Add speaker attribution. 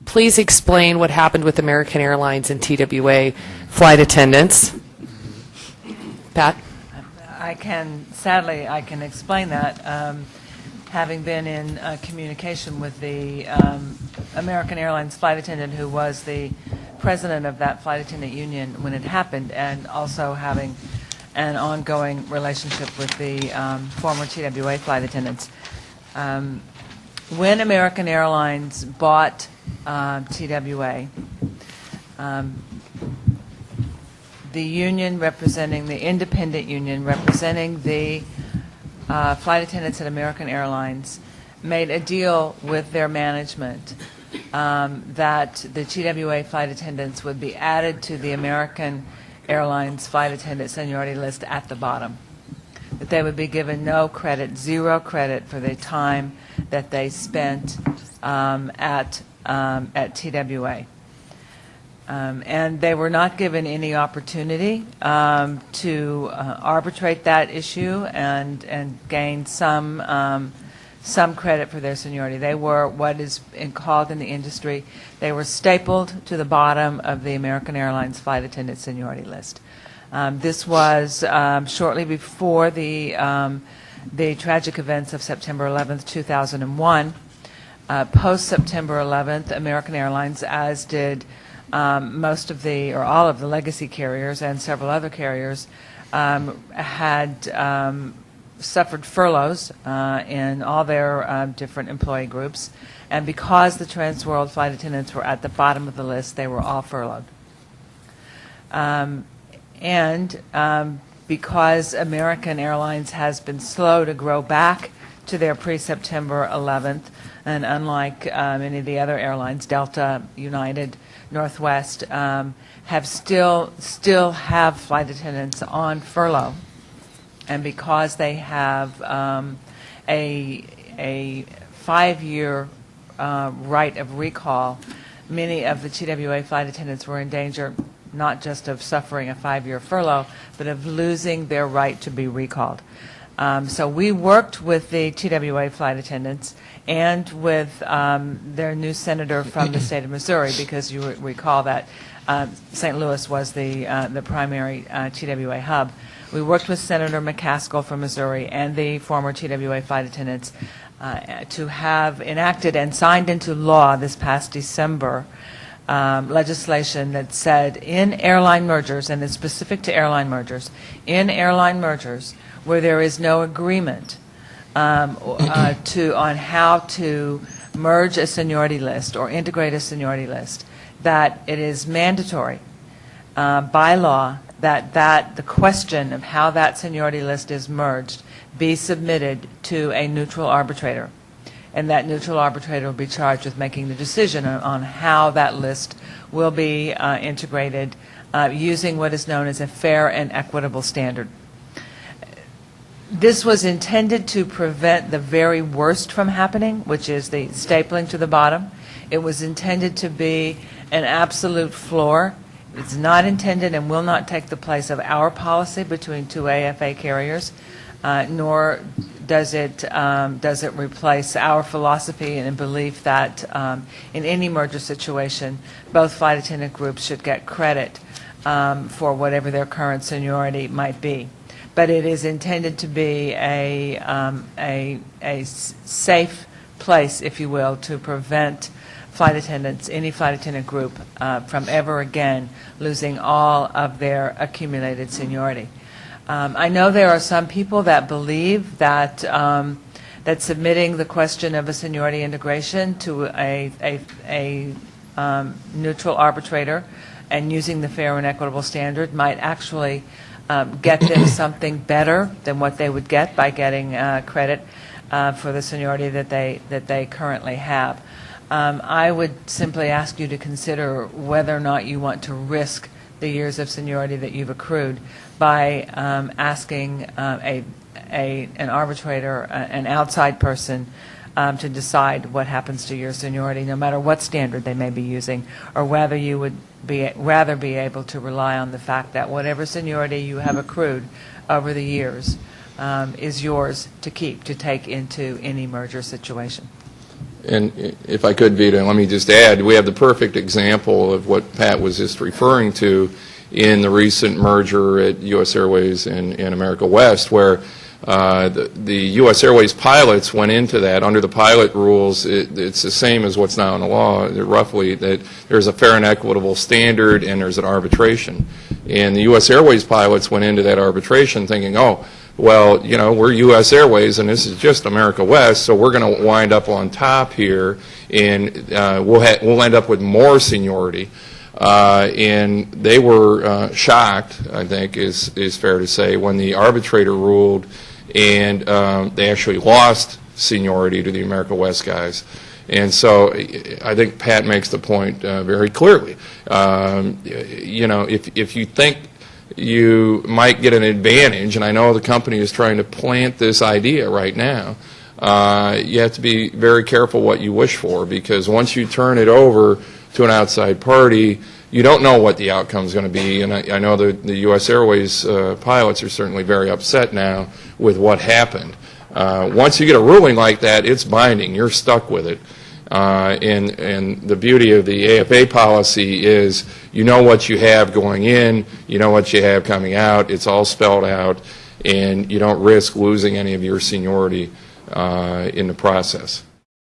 Speaker 1: please explain what happened with American Airlines and TWA flight attendants. Pat?
Speaker 2: Sadly, I can explain that. Having been in communication with the American Airlines flight attendant who was the president of that flight attendant union when it happened, and also having an ongoing relationship with the former TWA flight attendants. When American Airlines bought TWA, the union representing, the independent union representing the flight attendants at American Airlines made a deal with their management that the TWA flight attendants would be added to the American Airlines flight attendant seniority list at the bottom. That they would be given no credit, zero credit for the time that they spent at TWA. And they were not given any opportunity to arbitrate that issue and gain some credit for their seniority. They were what is called in the industry, they were stapled to the bottom of the American Airlines flight attendant seniority list. This was shortly before the tragic events of September 11th, 2001. Post-September 11th, American Airlines, as did most of the, or all of the legacy carriers and several other carriers, had suffered furloughs in all their different employee groups. And because the Transworld flight attendants were at the bottom of the list, they were all furloughed. Because American Airlines has been slow to grow back to their pre-September 11th, and unlike many of the other airlines, Delta, United, Northwest, have still have flight attendants on furlough, and because they have a 5-year right of recall, many of the TWA flight attendants were in danger not just of suffering a 5-year furlough, but of losing their right to be recalled. So we worked with the TWA flight attendants and with their new senator from the state of Missouri, because you recall that St. Louis was the primary TWA hub. We worked with Senator McCaskill from Missouri and the former TWA flight attendants to have enacted and signed into law this past December legislation that said in airline mergers, and it's specific to airline mergers, in airline mergers where there is no agreement on how to merge a seniority list or integrate a seniority list, that it is mandatory by law that the question of how that seniority list is merged be submitted to a neutral arbitrator. And that neutral arbitrator will be charged with making the decision on how that list will be integrated using what is known as a fair and equitable standard. This was intended to prevent the very worst from happening, which is the stapling to the bottom. It was intended to be an absolute floor. It's not intended and will not take the place of our policy between two AFA carriers, nor does it replace our philosophy and belief that in any merger situation, both flight attendant groups should get credit for whatever their current seniority might be. But it is intended to be a safe place, if you will, to prevent flight attendants, any flight attendant group, from ever again losing all of their accumulated seniority. I know there are some people that believe that that submitting the question of a seniority integration to a neutral arbitrator and using the fair and equitable standard might actually get them something better than what they would get by getting credit for the seniority that they currently have. I would simply ask you to consider whether or not you want to risk the years of seniority that you've accrued by asking an arbitrator, an outside person, to decide what happens to your seniority, no matter what standard they may be using, or whether you would rather be able to rely on the fact that whatever seniority you have accrued over the years is yours to keep, to take into any merger situation.
Speaker 3: And if I could, Vita, let me just add, we have the perfect example of what Pat was just referring to in the recent merger at U.S. Airways and America West, where the U.S. Airways pilots went into that. Under the pilot rules, it's the same as what's now in the law, roughly, that there's a fair and equitable standard and there's an arbitration. And the U.S. Airways pilots went into that arbitration thinking, oh, well, you know, we're U.S. Airways and this is just America West, so we're going to wind up on top here, and we'll end up with more seniority. And they were shocked, I think, is fair to say, when the arbitrator ruled and they actually lost seniority to the America West guys. And so I think Pat makes the point very clearly. You know, if you think you might get an advantage, and I know the company is trying to plant this idea right now, you have to be very careful what you wish for, because once you turn it over to an outside party, you don't know what the outcome is going to be. And I know the U.S. Airways pilots are certainly very upset now with what happened. Once you get a ruling like that, it's binding. You're stuck with it. And the beauty of the AFA policy is you know what you have going in, you know what you have coming out, it's all spelled out, and you don't risk losing any of your seniority in the process.